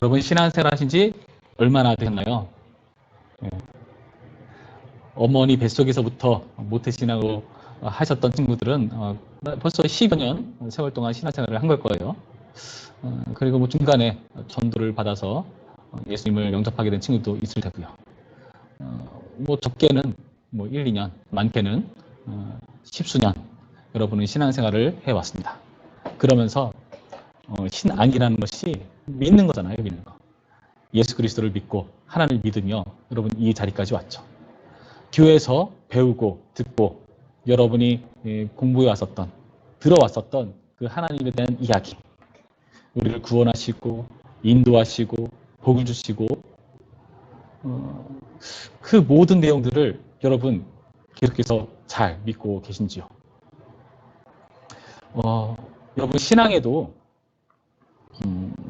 여러분 신앙생활 하신 지 얼마나 되셨나요? 예. 어머니 뱃속에서부터 모태신앙으로 하셨던 친구들은 벌써 10여 년 세월 동안 신앙생활을 한 걸 거예요. 그리고 뭐 중간에 전도를 받아서 예수님을 영접하게 된 친구도 있을 테고요. 뭐 적게는 뭐 1, 2년, 많게는 10수년 여러분은 신앙생활을 해왔습니다. 그러면서 신앙이라는 것이 믿는 거잖아요. 믿는 거. 예수 그리스도를 믿고 하나님을 믿으며 여러분 이 자리까지 왔죠. 교회에서 배우고 듣고 여러분이 공부해 왔었던, 들어왔었던 그 하나님에 대한 이야기, 우리를 구원하시고 인도하시고 복을 주시고 그 모든 내용들을 여러분 계속해서 잘 믿고 계신지요? 여러분 신앙에도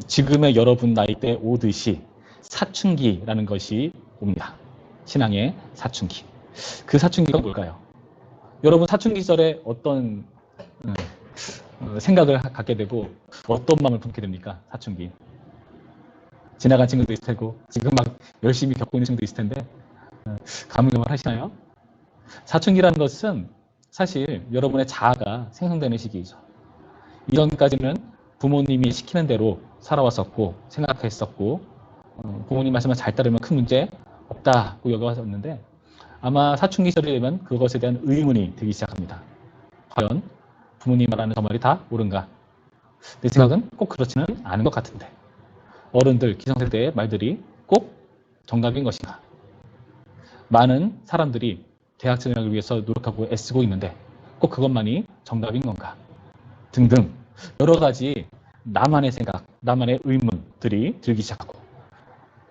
지금의 여러분 나이대 오듯이 사춘기라는 것이 옵니다. 신앙의 사춘기. 그 사춘기가 뭘까요? 여러분 사춘기 시절에 어떤 생각을 갖게 되고 어떤 마음을 품게 됩니까? 사춘기. 지나간 친구도 있을 테고 지금 막 열심히 겪고 있는 친구도 있을 텐데 가물가물 하시나요? 사춘기라는 것은 사실 여러분의 자아가 생성되는 시기이죠. 이전까지는 부모님이 시키는 대로 살아왔었고 생각했었고 부모님 말씀을 잘 따르면 큰 문제 없다고 여겨왔었는데 아마 사춘기 시절이 되면 그것에 대한 의문이 들기 시작합니다. 과연 부모님 말하는 저 말이 다 옳은가? 내 생각은 꼭 그렇지는 않은 것 같은데 어른들, 기성세대의 말들이 꼭 정답인 것인가? 많은 사람들이 대학 진학을 위해서 노력하고 애쓰고 있는데 꼭 그것만이 정답인 건가? 등등 여러 가지 나만의 생각, 나만의 의문들이 들기 시작하고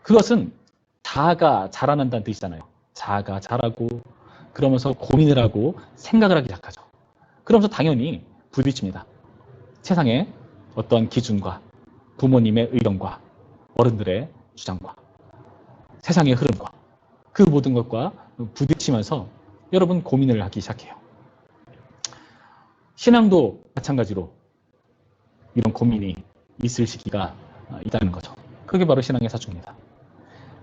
그것은 자아가 자라난다는 뜻이잖아요. 자아가 자라고 그러면서 고민을 하고 생각을 하기 시작하죠. 그러면서 당연히 부딪힙니다. 세상의 어떤 기준과 부모님의 의견과 어른들의 주장과 세상의 흐름과 그 모든 것과 부딪히면서 여러분 고민을 하기 시작해요. 신앙도 마찬가지로 이런 고민이 있을 시기가 있다는 거죠. 그게 바로 신앙의 사춘기입니다.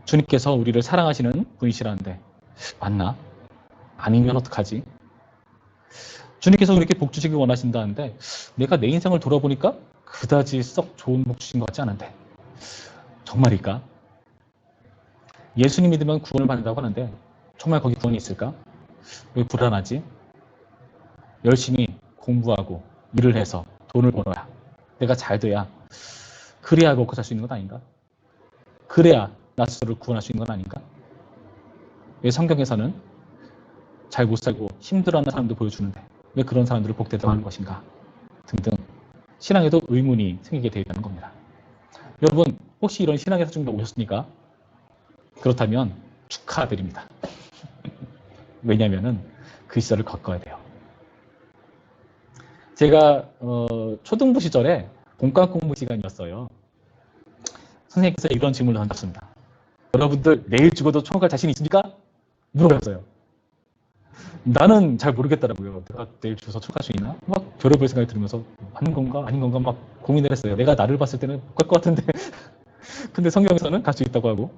주님께서 우리를 사랑하시는 분이시라는데 맞나? 아니면 어떡하지? 주님께서 우리에게 복 주시길 원하신다는데 내가 내 인생을 돌아보니까 그다지 썩 좋은 복 주신 것 같지 않은데 정말일까? 예수님 믿으면 구원을 받는다고 하는데 정말 거기 구원이 있을까? 왜 불안하지? 열심히 공부하고 일을 해서 돈을 벌어야 내가 잘 돼야 그래야 먹고 살 수 있는 건 아닌가? 그래야 나 스스로를 구원할 수 있는 건 아닌가? 왜 성경에서는 잘 못 살고 힘들어하는 사람들 보여주는데 왜 그런 사람들을 복되다고 하는 것인가? 등등 신앙에도 의문이 생기게 되어 있다는 겁니다. 여러분 혹시 이런 신앙의 사춘기가 오셨습니까? 그렇다면 축하드립니다. 왜냐하면 그 시절을 겪어야 돼요. 제가 초등부 시절에 본과 공부 시간이었어요. 선생님께서 이런 질문을 던졌습니다. 여러분들 내일 죽어도 천국 갈 자신 있습니까? 물어봤어요. 나는 잘 모르겠더라고요. 내가 내일 죽어서 천국 갈 수 있나? 막 별의별 생각이 들으면서 하는 건가 아닌 건가 막 고민을 했어요. 내가 나를 봤을 때는 못 갈 것 같은데 근데 성경에서는 갈 수 있다고 하고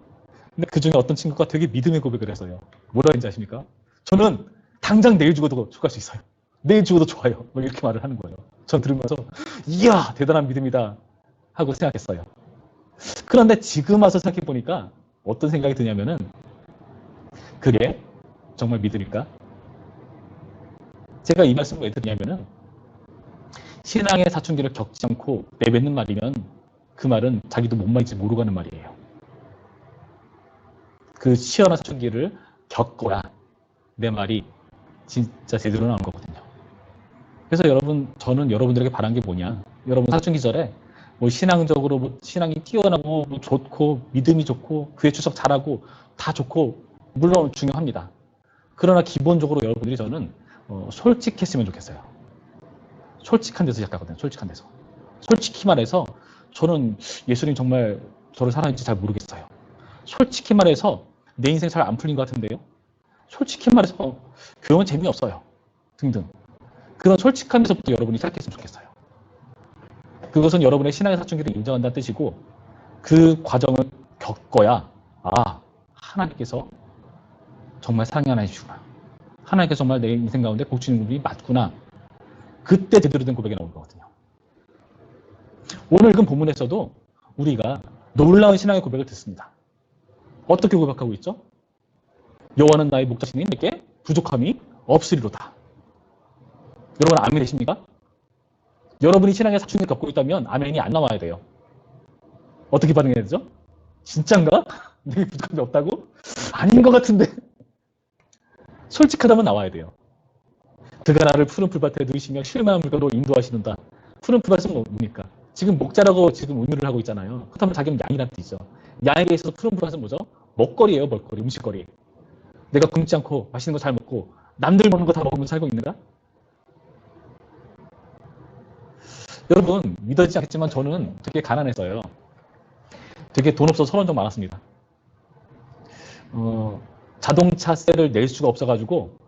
근데 그 중에 어떤 친구가 되게 믿음의 고백을 했어요. 뭐라 했는지 아십니까? 저는 당장 내일 죽어도 천국 갈 수 있어요. 내일 죽어도 좋아요. 뭐 이렇게 말을 하는 거예요. 전 들으면서 이야 대단한 믿음이다 하고 생각했어요. 그런데 지금 와서 생각해 보니까 어떤 생각이 드냐면은 그게 정말 믿음일까? 제가 이 말씀을 왜 드리냐면은 신앙의 사춘기를 겪지 않고 내뱉는 말이면 그 말은 자기도 뭔 말인지 모르고 하는 말이에요. 그 시원한 사춘기를 겪어야 내 말이 진짜 제대로 나오는 거거든요. 그래서 여러분 저는 여러분들에게 바란 게 뭐냐? 여러분 사춘기 절에 뭐 신앙적으로 뭐 신앙이 뛰어나고 뭐 좋고 믿음이 좋고 교회 출석 잘하고 다 좋고 물론 중요합니다. 그러나 기본적으로 여러분들이 저는 솔직했으면 좋겠어요. 솔직한 데서 시작하거든요. 솔직한 데서. 솔직히 말해서 저는 예수님 정말 저를 사랑하는지 잘 모르겠어요. 솔직히 말해서 내 인생 잘 안 풀린 것 같은데요. 솔직히 말해서 교회는 재미없어요. 등등. 그런 솔직한 데서부터 여러분이 시작했으면 좋겠어요. 그것은 여러분의 신앙의 사춘기를 인정한다는 뜻이고 그 과정을 겪어야 하나님께서 정말 사랑하나 해주구나. 하나님께서 정말 내 인생 가운데 복 주는 분이 맞구나. 그때 제대로 된 고백이 나오는 거거든요. 오늘 읽은 본문에서도 우리가 놀라운 신앙의 고백을 듣습니다. 어떻게 고백하고 있죠? 여호와는 나의 목자시니 내게 부족함이 없으리로다. 여러분 아멘 되십니까? 여러분이 신앙의 사춘기를 겪고 있다면 아멘이 안 나와야 돼요. 어떻게 반응해야 되죠? 진짠가? 내게 부족함이 없다고? 아닌 것 같은데. 솔직하다면 나와야 돼요. 그가 나를 푸른 풀밭에 누이시며 쉴만한 물가로 인도하시는다. 푸른 풀밭은 뭡니까? 지금 목자라고 지금 의미를 하고 있잖아요. 그렇다면 자기는 양이란 뜻이죠. 양에게 있어서 푸른 풀밭은 뭐죠? 먹거리예요, 먹거리, 음식거리. 내가 굶지 않고 맛있는 거 잘 먹고 남들 먹는 거 다 먹으면서 살고 있는가? 여러분 믿어지지 않겠지만 저는 되게 가난했어요. 되게 돈 없어서 서러운 적 많았습니다. 자동차세를 낼 수가 없어가지고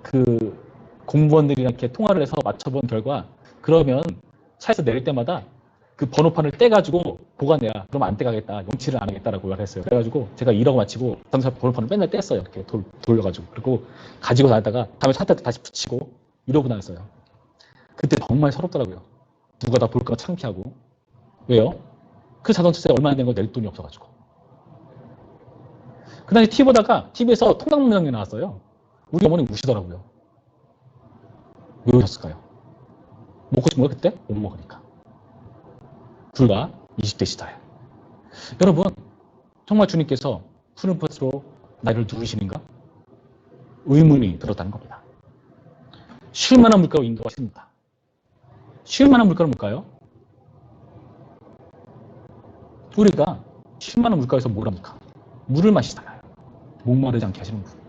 그 공무원들이랑 이렇게 통화를 해서 맞춰본 결과 그러면 차에서 내릴 때마다 그 번호판을 떼가지고 보관해라. 그러면 안 떼가겠다. 용치를 안 하겠다라고 말했어요. 그래가지고 제가 일하고 마치고 자동차 번호판을 맨날 뗐어요. 이렇게 돌려가지고. 그리고 가지고 다녔다가 다음에 차 탈 때 다시 붙이고 이러고 다녔어요. 그때 정말 서럽더라고요. 누가 다 볼까 창피하고. 왜요? 그 자동차세 얼마 안 된 거 낼 돈이 없어가지고. 그 당시 TV 보다가 TV에서 통닭문장이 나왔어요. 우리 어머니 우시더라고요. 왜 우셨을까요? 먹고 싶은 거 그때? 못 먹으니까. 불과 20대 시다에. 여러분 정말 주님께서 푸른 밭으로 나를 누르시는가? 의문이 들었다는 겁니다. 쉴만한 물가로 인도하십니다. 쉴만한 물가는 뭘까요? 우리가 쉴만한 물가에서 뭘 합니까? 물을 마시잖아요. 목마르지 않게 하시는 분.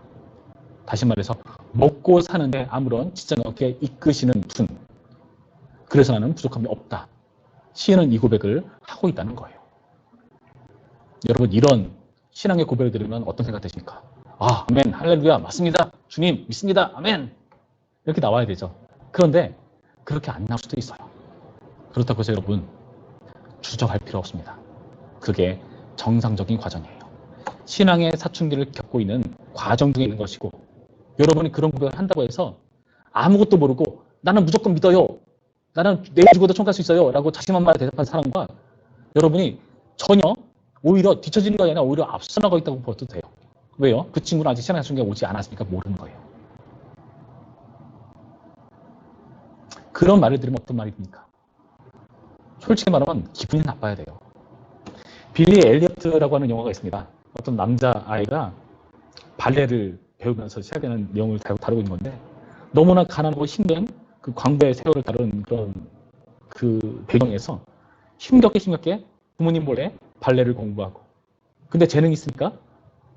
다시 말해서 먹고 사는데 아무런 지장 없게 이끄시는 분. 그래서 나는 부족함이 없다. 시인은 이 고백을 하고 있다는 거예요. 여러분 이런 신앙의 고백을 들으면 어떤 생각 되십니까? 아멘, 할렐루야, 맞습니다. 주님 믿습니다. 아멘. 이렇게 나와야 되죠. 그런데 그렇게 안 나올 수도 있어요. 그렇다고 해서 여러분 주저할 필요 없습니다. 그게 정상적인 과정이에요. 신앙의 사춘기를 겪고 있는 과정 중에 있는 것이고 여러분이 그런 고백을 한다고 해서 아무것도 모르고 나는 무조건 믿어요. 나는 내일 죽어도 총 갈 수 있어요. 라고 자신만만하게 대답한 사람과 여러분이 전혀 오히려 뒤처지는 게 아니라 오히려 앞서 나가고 있다고 봐도 돼요. 왜요? 그 친구는 아직 신앙의 사춘기가 오지 않았으니까 모르는 거예요. 그런 말을 들으면 어떤 말이 듭니까? 솔직히 말하면 기분이 나빠야 돼요. 빌리 엘리어트라고 하는 영화가 있습니다. 어떤 남자아이가 발레를 배우면서 시작되는 내용을 다루고 있는 건데 너무나 가난하고 힘든 그 광부의 세월을 다루는 그런 그 배경에서 힘겹게 부모님 몰래 발레를 공부하고 근데 재능이 있으니까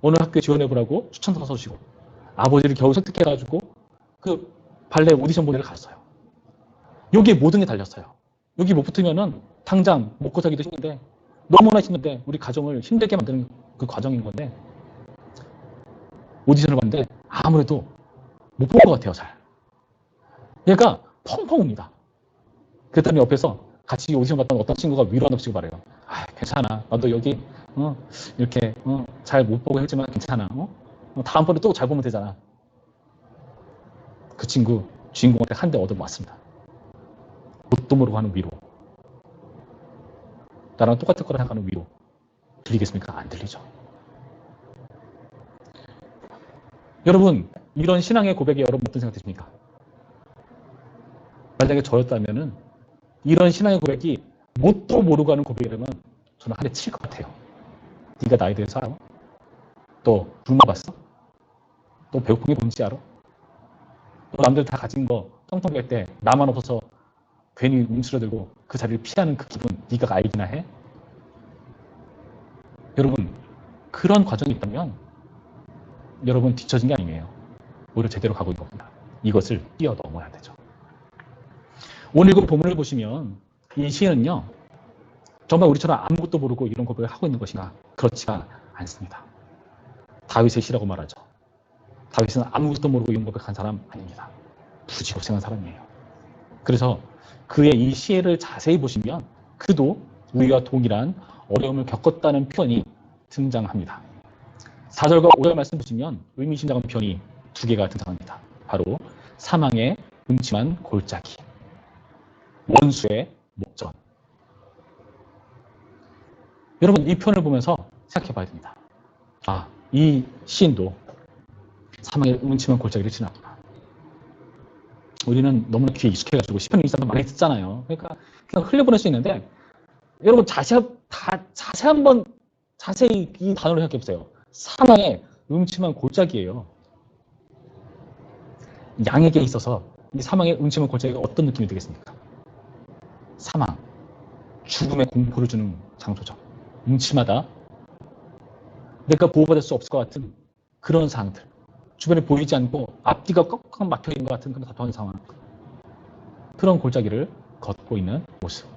어느 학교에 지원해보라고 추천서 써주시고 아버지를 겨우 설득해가지고 그 발레 오디션 보내러 갔어요. 여기에 모든 게 달렸어요. 여기 못 붙으면은 당장 먹고 살기도 힘든데 너무나 힘든데 우리 가정을 힘들게 만드는 그 과정인 건데 오디션을 봤는데 아무래도 못 본 것 같아요. 잘. 얘가 펑펑 웁니다. 그랬더니 옆에서 같이 오디션 봤던 어떤 친구가 위로하는 식으로 말해요. 괜찮아. 나도 여기 이렇게 잘 못 보고 했지만 괜찮아. 다음번에 또 잘 보면 되잖아. 그 친구 주인공한테 한 대 얻어맞습니다. 뭣도 모르고 하는 위로. 나랑 똑같을 거라 생각하는 위로. 들리겠습니까? 안 들리죠. 여러분 이런 신앙의 고백에 여러분 어떤 생각 드십니까? 만약에 저였다면은 이런 신앙의 고백이 뭣도 모르고 하는 고백이라면 저는 한 대 칠 것 같아요. 네가 나에 대해서 알아? 또 굶어 봤어? 또 배고픈 게 뭔지 알아? 또 남들 다 가진 거 텅텅 갤 때 나만 없어서 괜히 움츠러들고 그 자리를 피하는 그 기분 네가 알기나 해? 여러분 그런 과정이 있다면 여러분 뒤처진 게 아니에요. 오히려 제대로 가고 있는 겁니다. 이것을 뛰어넘어야 되죠. 오늘 그 본문을 보시면 이 시인은요. 정말 우리처럼 아무것도 모르고 이런 고백을 하고 있는 것인가? 그렇지가 않습니다. 다윗의 시라고 말하죠. 다윗은 아무것도 모르고 이런 고백한 사람 아닙니다. 부지고생한 사람이에요. 그래서 그의 이 시를 자세히 보시면 그도 우리와 동일한 어려움을 겪었다는 표현이 등장합니다. 4절과 5절 말씀 보시면 의미심장한 표현이 두 개가 등장합니다. 바로 사망의 음침한 골짜기, 원수의 목전. 여러분 이 표현을 보면서 생각해 봐야 됩니다. 아, 이 시인도 사망의 음침한 골짜기를 지났구나. 우리는 너무나 귀에 익숙해가지고 시편 읽기도 많이 듣잖아요. 그러니까 그냥 흘려보낼 수 있는데 여러분 자세히 이 단어를 생각해 보세요. 사망의 음침한 골짜기예요. 양에게 있어서 이 사망의 음침한 골짜기가 어떤 느낌이 되겠습니까? 사망, 죽음의 공포를 주는 장소죠. 음침하다. 내가 보호받을 수 없을 것 같은 그런 상황들. 주변에 보이지 않고 앞뒤가 꽉꽉 막혀 있는 것 같은 그런 답답한 상황. 그런 골짜기를 걷고 있는 모습.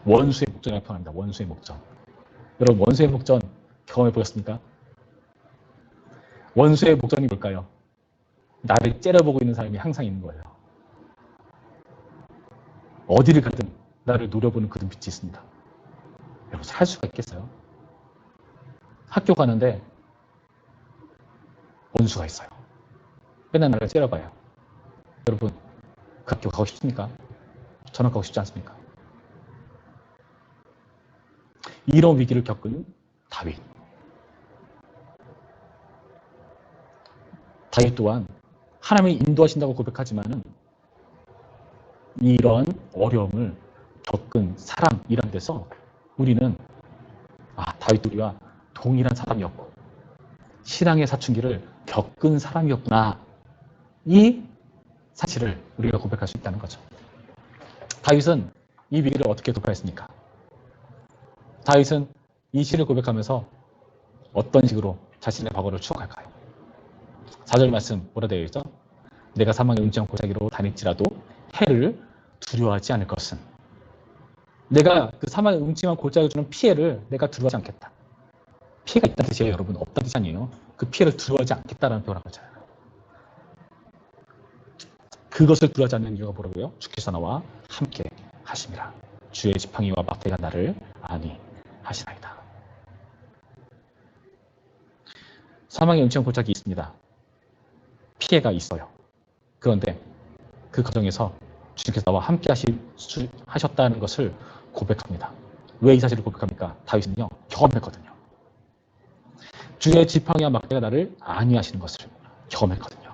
원수의 목전이라고 표현합니다. 원수의 목전. 여러분 원수의 목전 경험해 보셨습니까? 원수의 목전이 뭘까요? 나를 째려보고 있는 사람이 항상 있는 거예요. 어디를 가든 나를 노려보는 그 눈빛이 있습니다. 여러분 살 수가 있겠어요? 학교 가는데 원수가 있어요. 맨날 나를 째려봐요. 여러분 그 학교 가고 싶습니까? 저는 가고 싶지 않습니까? 이런 위기를 겪은 다윗. 다윗 또한 하나님이 인도하신다고 고백하지만은 이런 어려움을 겪은 사람이란 데서 우리는 다윗도 우리와 동일한 사람이었고 신앙의 사춘기를 겪은 사람이었구나. 이 사실을 우리가 고백할 수 있다는 거죠. 다윗은 이 위기를 어떻게 돌파했습니까? 다윗은 이 시를 고백하면서 어떤 식으로 자신의 과거를 추억할까요? 4절 말씀 뭐라 되어 있죠? 내가 사망의 음침한 골짜기로 다닐지라도 해를 두려워하지 않을 것은. 내가 그 사망의 음침한 골짜기가 주는 피해를 내가 두려워하지 않겠다. 피해가 있다는 뜻이에요, 여러분. 없다는 뜻이 아니에요. 그 피해를 두려워하지 않겠다라는 표현을 하고 있잖아요. 그것을 두려워하지 않는 이유가 뭐라고요? 주께서 나와 함께 하심이라. 주의 지팡이와 막대가 나를 안위하시나이다. 사망의 음침한 골짜기 있습니다. 피해가 있어요. 그런데 그 과정에서 주님께서 나와 함께 하셨다는 것을 고백합니다. 왜 이 사실을 고백합니까? 다윗은요, 경험했거든요. 주의 지팡이와 막대가 나를 안위하시는 것을 경험했거든요.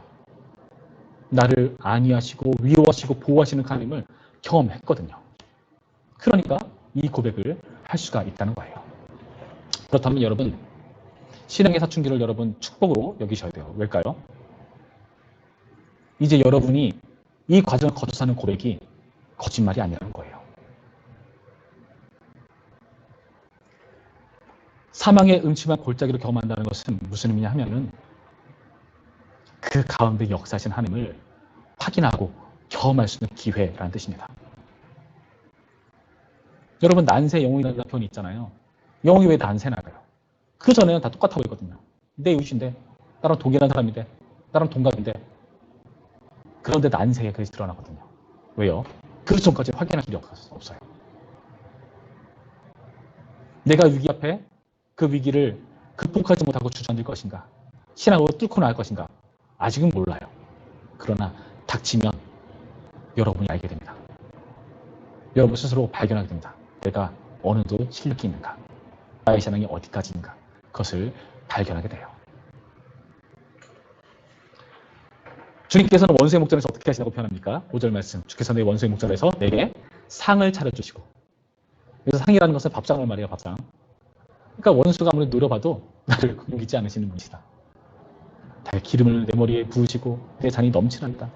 나를 안위하시고 위로하시고 보호하시는 하나님을 경험했거든요. 그러니까 이 고백을 할 수가 있다는 거예요. 그렇다면 여러분, 신앙의 사춘기를 여러분 축복으로 여기셔야 돼요. 왜일까요? 이제 여러분이 이 과정을 거쳐서 하는 고백이 거짓말이 아니라는 거예요. 사망의 음침한 골짜기를 경험한다는 것은 무슨 의미냐 하면은 그 가운데 역사하신 하나님을 확인하고 경험할 수 있는 기회라는 뜻입니다. 여러분 난세 영웅이라는 표현이 있잖아요. 영웅이 왜 난세 나가요? 그 전에는 다 똑같아 보이거든요. 내 이웃인데, 나랑 동일한 사람인데, 나랑 동갑인데, 그런데 난세에 그것이 드러나거든요. 왜요? 그 전까지 확인할 길이 없어요. 내가 위기 앞에 그 위기를 극복하지 못하고 주저앉을 것인가? 신앙으로 뚫고 나갈 것인가? 아직은 몰라요. 그러나 닥치면 여러분이 알게 됩니다. 여러분 스스로 발견하게 됩니다. 내가 어느 정도 실력이 있는가? 나의 신앙이 어디까지인가? 그것을 발견하게 돼요. 주님께서는 원수의 목전에서 어떻게 하시라고 표현합니까? 5절 말씀. 주께서 내 원수의 목전에서 내게 상을 차려주시고. 그래서 상이라는 것은 밥상을 말이에요. 밥상. 그러니까 원수가 아무리 노려봐도 나를 공기지 않으시는 분이시다. 달의 기름을 내 머리에 부으시고 내 잔이 넘치나이다.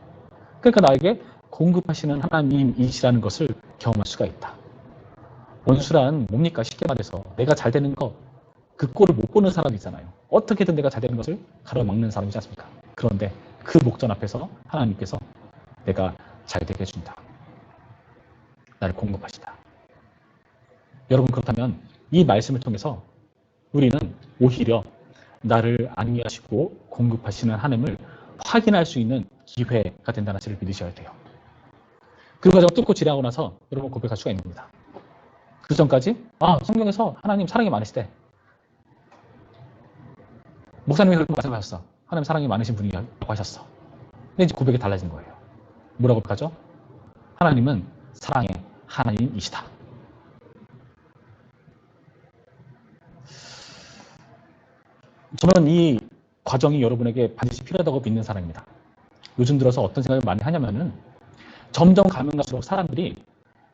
그러니까 나에게 공급하시는 하나님이시라는 것을 경험할 수가 있다. 원수란 뭡니까? 쉽게 말해서 내가 잘 되는 거, 그 꼴을 못 보는 사람이잖아요. 어떻게든 내가 잘 되는 것을 가로막는 사람이지 않습니까? 그런데 그 목전 앞에서 하나님께서 내가 잘 되게 해준다. 나를 공급하시다. 여러분 그렇다면 이 말씀을 통해서 우리는 오히려 나를 안위하시고 공급하시는 하나님을 확인할 수 있는 기회가 된다는 사실을 믿으셔야 돼요. 그 과정을 뚫고 지나고 나서 여러분 고백할 수가 있는 겁니다. 그 전까지 성경에서 하나님 사랑이 많으시대. 목사님이 그렇게 말씀하셨어. 하나님 사랑이 많으신 분이라고 하셨어. 근데 이제 고백이 달라진 거예요. 뭐라고 고백하죠? 하나님은 사랑의 하나님이시다. 저는 이 과정이 여러분에게 반드시 필요하다고 믿는 사람입니다. 요즘 들어서 어떤 생각을 많이 하냐면은 점점 가면 갈수록 사람들이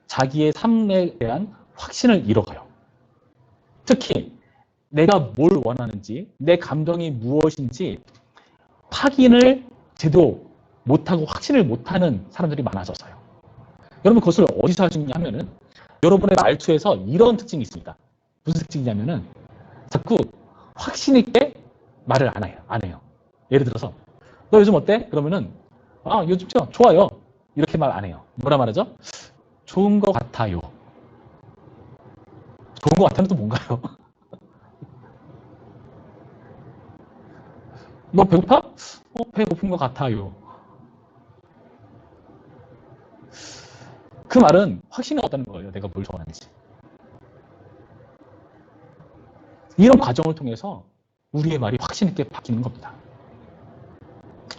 자기의 삶에 대한 확신을 잃어가요. 특히 내가 뭘 원하는지, 내 감정이 무엇인지 확인을 제대로 못하고 확신을 못하는 사람들이 많아졌어요. 여러분 그것을 어디서 할 수 있냐 하면은 여러분의 말투에서 이런 특징이 있습니다. 무슨 특징이냐면은 자꾸 확신 있게 말을 안 해요. 예를 들어서 너 요즘 어때? 그러면은 요즘 좋아요. 이렇게 말 안 해요. 뭐라 말하죠? 좋은 것 같아요. 좋은 것 같아는 또 뭔가요? 너 배고파? 배고픈 것 같아요. 그 말은 확신이 없다는 거예요. 내가 뭘 좋아하는지. 이런 과정을 통해서 우리의 말이 확신 있게 바뀌는 겁니다.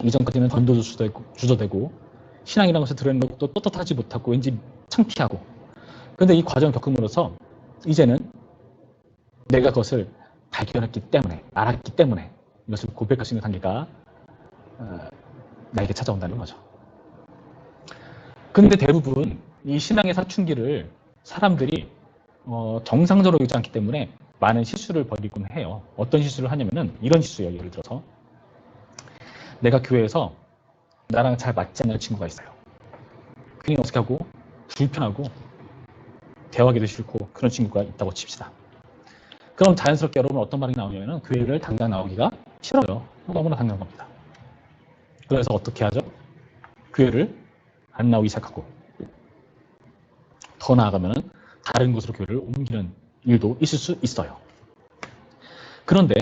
이전까지는 던져도 주저되고 신앙이라는 것을 드러내는 것도 떳떳하지 못하고 왠지 창피하고, 그런데 이 과정을 겪음으로써 이제는 내가 그것을 발견했기 때문에, 알았기 때문에 이것을 고백할 수 있는 단계가 나에게 찾아온다는 거죠. 근데 대부분 이 신앙의 사춘기를 사람들이 정상적으로 유지 않기 때문에 많은 실수를 벌이곤 해요. 어떤 실수를 하냐면은 이런 실수예요. 예를 들어서 내가 교회에서 나랑 잘 맞지 않는 친구가 있어요. 그게 어떻게 하고 불편하고 대화하기도 싫고 그런 친구가 있다고 칩시다. 그럼 자연스럽게 여러분 어떤 반응이 나오냐면 교회를 당장 나오기가 싫어요. 너무나 당연한 겁니다. 그래서 어떻게 하죠? 교회를 안 나오기 시작하고 더 나아가면 다른 곳으로 교회를 옮기는 일도 있을 수 있어요. 그런데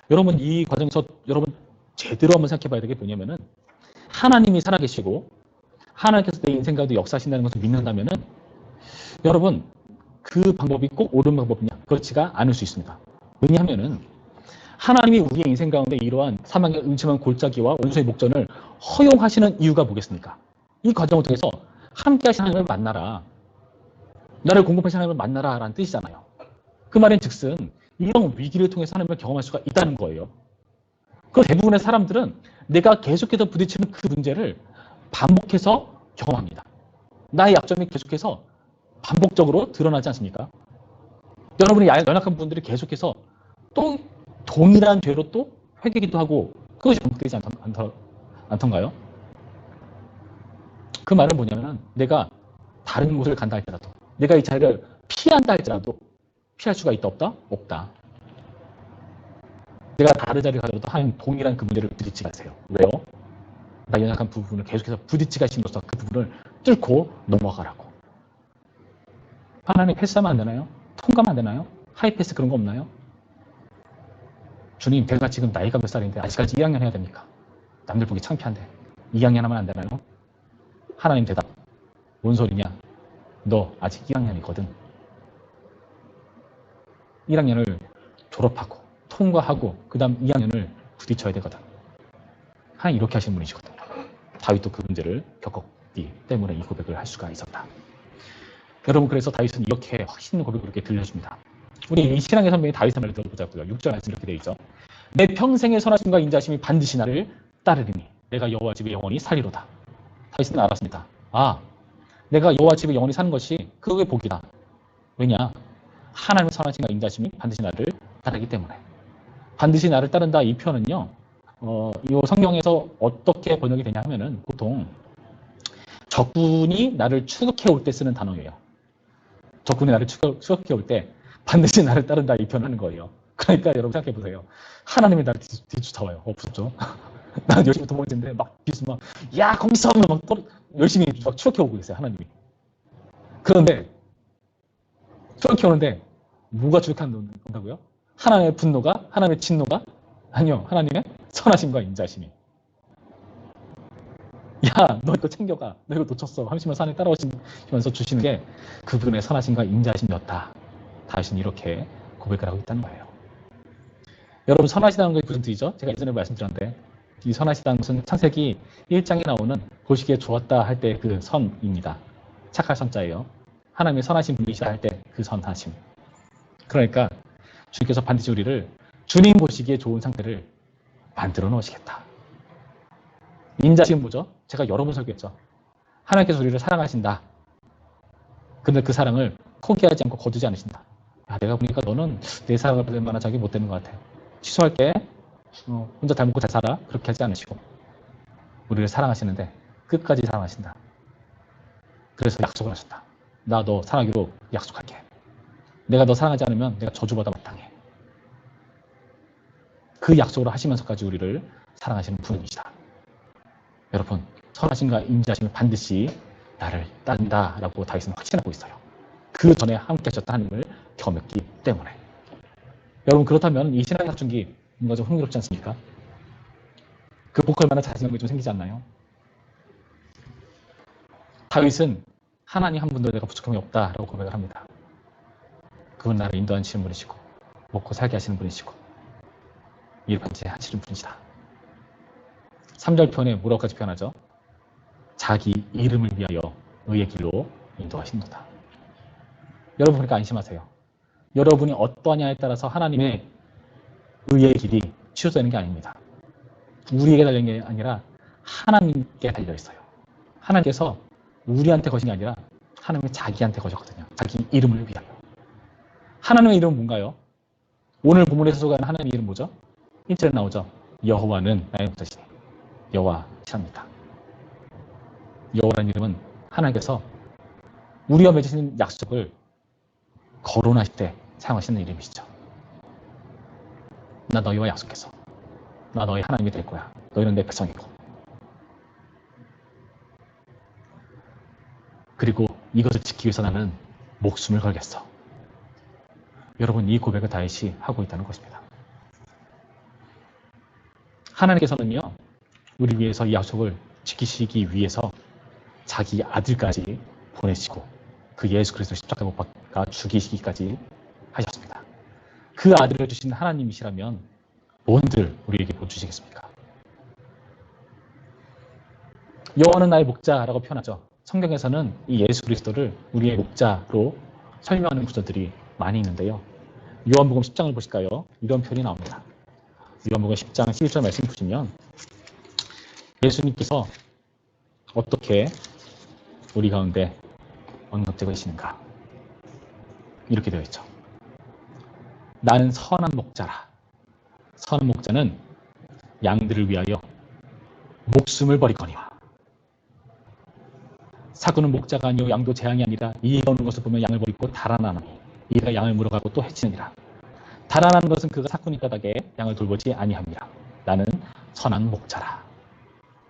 여러분 이 과정에서 여러분 제대로 한번 생각해 봐야 되는 게 뭐냐면은 하나님이 살아계시고 하나님께서 내 인생 가운데 역사하신다는 것을 믿는다면은 여러분 그 방법이 꼭 옳은 방법이냐? 그렇지가 않을 수 있습니다. 왜냐하면은 하나님이 우리의 인생 가운데 이러한 사망의 음침한 골짜기와 원수의 목전을 허용하시는 이유가 뭐겠습니까? 이 과정을 통해서 함께 하신 하나님을 만나라. 나를 공급하신 하나님을 만나라 라는 뜻이잖아요. 그 말인 즉슨 이런 위기를 통해서 하나님을 경험할 수가 있다는 거예요. 그 대부분의 사람들은 내가 계속해서 부딪히는 그 문제를 반복해서 경험합니다. 나의 약점이 계속해서 반복적으로 드러나지 않습니까? 여러분이 연약한 분들이 계속해서 또 동일한 죄로 또 회개기도 하고 그것이 반복되지 않던가요? 그 말은 뭐냐면 내가 다른 곳을 간다 할지라도 내가 이 자리를 피한다 할지라도 피할 수가 있다 없다? 없다. 내가 다른 자리를 가더라도 하나님 동일한 그 문제를 부딪히게 하세요. 왜요? 나 연약한 부분을 계속해서 부딪히게 하심으로써 그 부분을 뚫고 넘어가라고. 하나님 패스하면 안 되나요? 통과하면 안 되나요? 하이패스 그런 거 없나요? 주님, 제가 지금 나이가 몇 살인데 아직까지 2학년 해야 됩니까? 남들 보기 창피한데 2학년 하면 안 되나요? 하나님 대답. 뭔 소리냐? 너 아직 1학년이거든. 1학년을 졸업하고 통과하고 그 다음 2학년을 부딪혀야 되거든. 하나님 이렇게 하시는 분이시거든요. 다윗도 그 문제를 겪었기 때문에 이 고백을 할 수가 있었다. 여러분 그래서 다윗은 이렇게 확신 있는 고백을 이렇게 들려줍니다. 우리 이 신앙의 선배인 다윗의 말을 들어보자고요. 6절 말씀 이렇게 되어 있죠. 내 평생의 선하심과 인자심이 반드시 나를 따르리니 내가 여호와 집에 영원히 살리로다. 다윗은 알았습니다. 내가 여호와 집에 영원히 사는 것이 그의 복이다. 왜냐? 하나님의 선하심과 인자심이 반드시 나를 따르기 때문에. 반드시 나를 따른다 이 표현은요. 이 성경에서 어떻게 번역이 되냐 하면은 보통 적군이 나를 추격해 올 때 쓰는 단어예요. 적군이 나를 추격해 올 때 반드시 나를 따른다 이 표현하는 거예요. 그러니까 여러분 생각해 보세요. 하나님이 나를 뒤쫓아와요. 없었죠? 난 열심히 도망치는데 막 뒤에서 막 야 거기서 막 열심히 막 추격해 오고 있어요. 하나님이. 그런데 추격해 오는데 뭐가 추격한다고요? 하나님의 분노가? 하나님의 진노가? 아니요. 하나님의 선하심과 인자심이. 야, 너 이거 챙겨가. 너 이거 놓쳤어. 하시면서 산에 따라오시면서 주시는 게 그분의 선하심과 인자하심이었다. 다윗은 이렇게 고백을 하고 있다는 거예요. 여러분, 선하시다는 게 무슨 뜻이죠? 제가 예전에 말씀드렸는데 이 선하시다는 것은 창세기 1장에 나오는 보시기에 좋았다 할 때 그 선입니다. 착할 선자예요. 하나님의 선하신 분이시다 할 때 그 선하심. 그러니까 주님께서 반드시 우리를 주님 보시기에 좋은 상태를 만들어 놓으시겠다. 인자심은 뭐죠? 제가 여러 번 설교했죠. 하나님께서 우리를 사랑하신다. 근데 그 사랑을 포기하지 않고 거두지 않으신다. 야, 내가 보니까 너는 내 사랑을 받을 만한 자격이 못 되는 것 같아. 취소할게. 혼자 잘 먹고 잘 살아. 그렇게 하지 않으시고 우리를 사랑하시는데 끝까지 사랑하신다. 그래서 약속을 하셨다. 나 너 사랑하기로 약속할게. 내가 너 사랑하지 않으면 내가 저주받아 마땅해. 그 약속을 하시면서까지 우리를 사랑하시는 분이시다. 여러분, 선하심과 인자심을 반드시 나를 따른다라고 다윗은 확신하고 있어요. 그 전에 함께 하셨던 하나님을 경험했기 때문에. 여러분, 그렇다면 이 신앙의 사춘기 뭔가 좀 흥미롭지 않습니까? 극복할 만한 자신감이 좀 생기지 않나요? 다윗은 하나님 한 분도 내가 부족함이 없다라고 고백을 합니다. 그분 나를 인도하시는 분이시고 먹고 살게 하시는 분이시고 일반제 하시는 분이시다. 3절 편에 뭐라고까지 표현하죠? 자기 이름을 위하여 의의 길로 인도하신다. 여러분 그러니까 안심하세요. 여러분이 어떠냐에 따라서 하나님의 의의 길이 치유되는 게 아닙니다. 우리에게 달린 게 아니라 하나님께 달려 있어요. 하나님께서 우리한테 거신 게 아니라 하나님이 자기한테 거셨거든요. 자기 이름을 위하여. 하나님의 이름은 뭔가요? 오늘 본문에서 소개하는 하나님의 이름 뭐죠? 1절에 나오죠. 여호와는 나의 목자시니 여호와시랍니다. 여호와라는 이름은 하나님께서 우리와 맺으신 약속을 거론하실 때 사용하시는 이름이시죠. 나 너희와 약속했어. 나 너희 하나님이 될 거야. 너희는 내 백성이고. 그리고 이것을 지키기 위해서 나는 목숨을 걸겠어. 여러분, 이 고백을 다윗이 하고 있다는 것입니다. 하나님께서는요, 우리 위해서 이 약속을 지키시기 위해서 자기 아들까지 보내시고 그 예수 그리스도 십자가에 못 박아 죽이시기까지 하셨습니다. 그 아들을 주신 하나님이시라면 뭔들 우리에게 못 주시겠습니까? 여호와는 나의 목자라고 표현하죠. 성경에서는 이 예수 그리스도를 우리의 목자로 설명하는 구절들이 많이 있는데요. 요한복음 10장을 보실까요? 이런 표현이 나옵니다. 요한복음 10장 11절 말씀 보시면 예수님께서 어떻게 우리 가운데 언급되고 계시는가? 이렇게 되어 있죠. 나는 선한 목자라. 선한 목자는 양들을 위하여 목숨을 버리거니와. 사구는 목자가 아니요 양도 재앙이 아니라 이가 오는 것을 보면 양을 버리고 달아나노니 이가 양을 물어가고 또 해치느니라. 달아나는 것은 그가 사꾼이 까닭에 양을 돌보지 아니함이라. 나는 선한 목자라.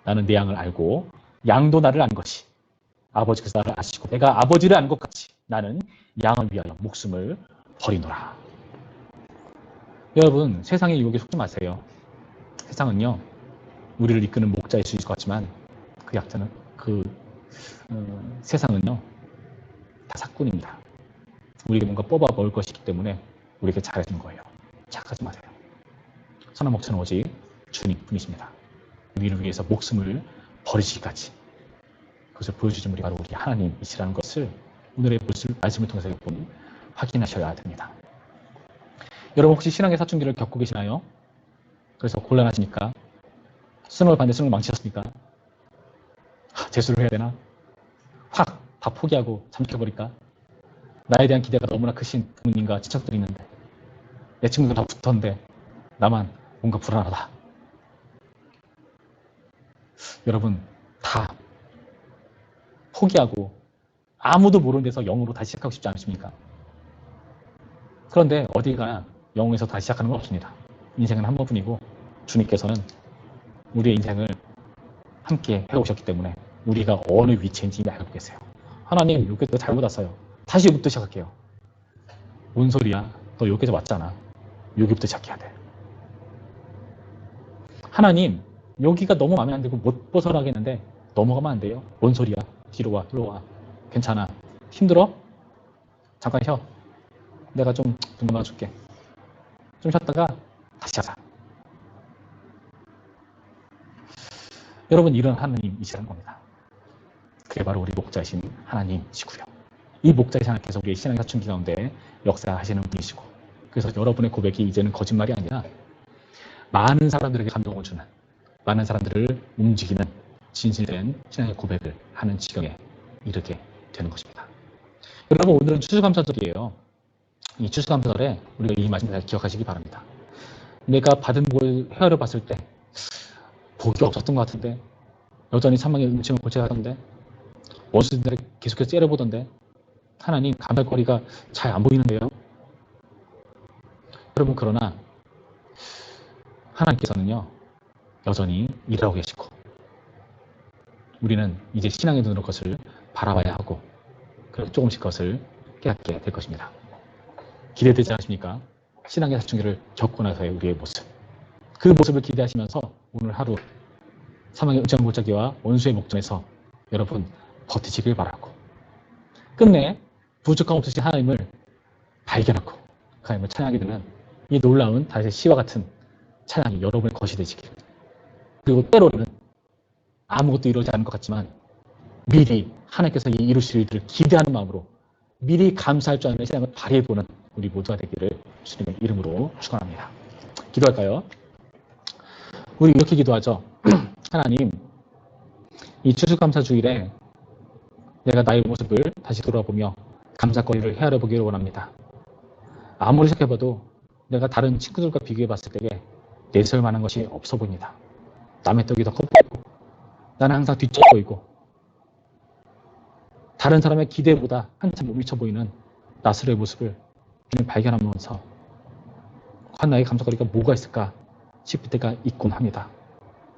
나는 내 양을 알고 양도 나를 안 것이 아버지께서 나를 아시고 내가 아버지를 안 것 같이 나는 양을 위하여 목숨을 버리노라. 여러분, 세상의 유혹에 속지 마세요. 세상은요, 우리를 이끄는 목자일 수 있을 것 같지만 세상은요 다 사꾼입니다. 우리에게 뭔가 뽑아 먹을 것이기 때문에 우리에게 잘해주는 거예요. 착각하지 마세요. 선한 목자는 오직 주님 분이십니다. 우리를 위해서 목숨을 버리시기까지 그것을 보여주신 분이 바로 우리 하나님이시라는 것을 오늘의 말씀을 통해서 여러분 확인하셔야 됩니다. 여러분 혹시 신앙의 사춘기를 겪고 계시나요? 그래서 곤란하시니까 수능을 봤는데 수능을 망치셨습니까? 재수를 해야 되나? 확 다 포기하고 잠겨버릴까? 나에 대한 기대가 너무나 크신 부모님과 친척들이 있는데 내 친구들 다 붙었는데 나만 뭔가 불안하다. 여러분 다 포기하고 아무도 모르는 데서 영으로 다시 시작하고 싶지 않으십니까? 그런데 어디 가나 영에서 다시 시작하는 건 없습니다. 인생은 한 번뿐이고 주님께서는 우리의 인생을 함께 해오셨기 때문에 우리가 어느 위치인지 알고 계세요. 하나님 여기서 잘못 왔어요. 다시 여기부터 시작할게요. 뭔 소리야? 너 여기서 왔잖아. 여기부터 시작해야 돼. 하나님 여기가 너무 마음에 안 들고 못 벗어나겠는데 넘어가면 안 돼요. 뭔 소리야? 뒤로 와, 뒤로 와. 괜찮아. 힘들어? 잠깐 쉬어. 내가 좀 넘어줄게. 좀 쉬었다가 다시 하자. 여러분, 이런 하나님이시라는 겁니다. 그게 바로 우리 목자이신 하나님이시고요. 이 목자이신 하나님께서 우리의 신앙의 사춘기 가운데 역사하시는 분이시고, 그래서 여러분의 고백이 이제는 거짓말이 아니라 많은 사람들에게 감동을 주는, 많은 사람들을 움직이는 진실된 신앙의 고백을 하는 지경에 이르게 되는 것입니다. 여러분, 오늘은 추수감사절이에요. 이 추수감사절에 우리가 이 말씀을 잘 기억하시기 바랍니다. 내가 받은 복을 헤아려 봤을 때 복이 없었던 것 같은데, 여전히 사망의 음침을 고쳐하던데, 원수들을 계속해서 째려보던데, 하나님 감사거리가 잘 안 보이는데요. 여러분, 그러나 하나님께서는요, 여전히 일하고 계시고, 우리는 이제 신앙의 눈으로 그것을 바라봐야 하고, 그래서 조금씩 그것을 깨닫게 될 것입니다. 기대되지 않으십니까? 신앙의 사춘기를 겪고 나서의 우리의 모습. 그 모습을 기대하시면서 오늘 하루 사망의 음침한 골짜기와 원수의 목전에서 여러분 버티시길 바라고, 끝내 부족함 없으신 하나님을 발견하고 하나님을 찬양하게 되는 이 놀라운 다윗의 시와 같은 찬양이 여러분의 것이 되시길, 그리고 때로는 아무것도 이루어지지 않은 것 같지만 미리 하나님께서 이 이루실 일들을 기대하는 마음으로 미리 감사할 줄 아는 신앙을 발휘해보는 우리 모두가 되기를 주님의 이름으로 축원합니다. 기도할까요? 우리 이렇게 기도하죠. 하나님, 이 추수감사주일에 내가 나의 모습을 다시 돌아보며 감사거리를 헤아려보기를 원합니다. 아무리 생각해봐도 내가 다른 친구들과 비교해봤을 때에 내세울 만한 것이 없어 보입니다. 남의 떡이 더 커 보이고 나는 항상 뒤쳐 보이고 다른 사람의 기대보다 한참 못 미쳐 보이는 나 스스로의 모습을 발견하면서 과연 나의 감사거리가 뭐가 있을까 싶을 때가 있곤 합니다.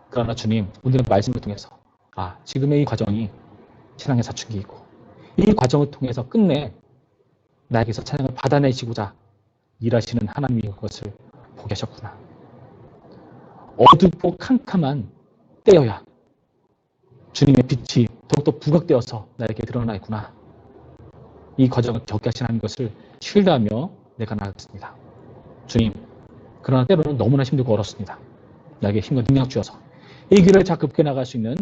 그러나 주님, 오늘의 말씀을 통해서 지금의 이 과정이 신앙의 사춘기이고 이 과정을 통해서 끝내 나에게서 찬양을 받아내시고자 일하시는 하나님의 것을 보게 하셨구나. 어둡고 캄캄한 때여야 주님의 빛이 더욱더 부각되어서 나에게 드러나 있구나. 이 과정을 겪게 하시는 하나님 것을 신뢰하며 내가 나아가겠습니다. 주님, 그러나 때로는 너무나 힘들고 어렵습니다. 나에게 힘과 능력 주어서 이 길을 잘 급게 나갈 수 있는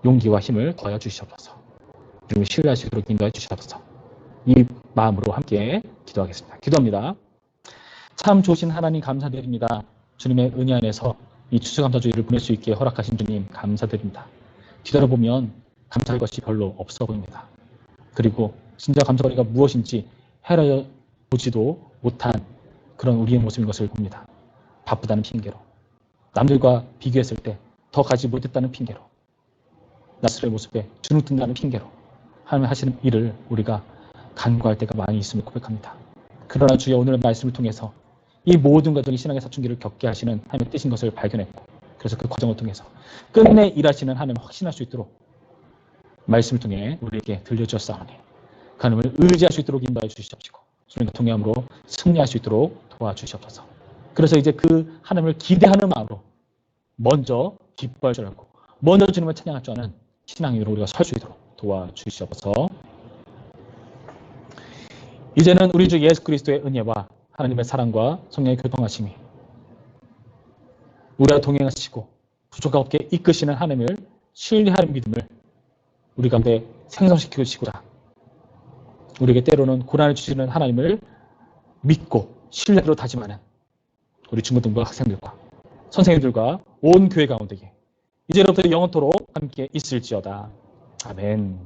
용기와 힘을 더하여 주시옵소서. 주님을 신뢰할 수 있도록 인도해 주시옵소서. 이 마음으로 함께 기도하겠습니다. 기도합니다. 참 좋으신 하나님 감사드립니다. 주님의 은혜 안에서 이 추수감사주의를 보낼 수 있게 허락하신 주님 감사드립니다. 뒤돌아보면 감사할 것이 별로 없어 보입니다. 그리고 진짜 감사거리가 무엇인지 헤아려 보지도 못한 그런 우리의 모습인 것을 봅니다. 바쁘다는 핑계로, 남들과 비교했을 때 더 가지 못했다는 핑계로, 나 스스로의 모습에 주눅든다는 핑계로 하나님 하시는 일을 우리가 간과할 때가 많이 있음을 고백합니다. 그러나 주여, 오늘의 말씀을 통해서 이 모든 과정이 신앙의 사춘기를 겪게 하시는 하나님의 뜻인 것을 발견했고, 그래서 그 과정을 통해서 끝내 일하시는 하나님을 확신할 수 있도록 말씀을 통해 우리에게 들려주셨사오니 그 하나님을 의지할 수 있도록 인도해 주시옵시고 주님과 동행함으로 승리할 수 있도록 도와주시옵소서. 그래서 이제 그 하나님을 기대하는 마음으로 먼저 기뻐할 줄 알고 먼저 주님을 찬양할 줄 아는 신앙 위로 우리가 설 수 있도록 도와주시옵소서. 이제는 우리 주 예수 그리스도의 은혜와 하나님의 사랑과 성령의 교통하심이 우리와 동행하시고 부족함 없게 이끄시는 하나님을 신뢰하는 믿음을 우리 가운데 생성시키고 시고자 우리에게 때로는 고난을 주시는 하나님을 믿고 신뢰로 다짐하는 우리 중고등부 학생들과 선생님들과 온 교회 가운데에 이제로부터 영원토록 함께 있을지어다. 아멘.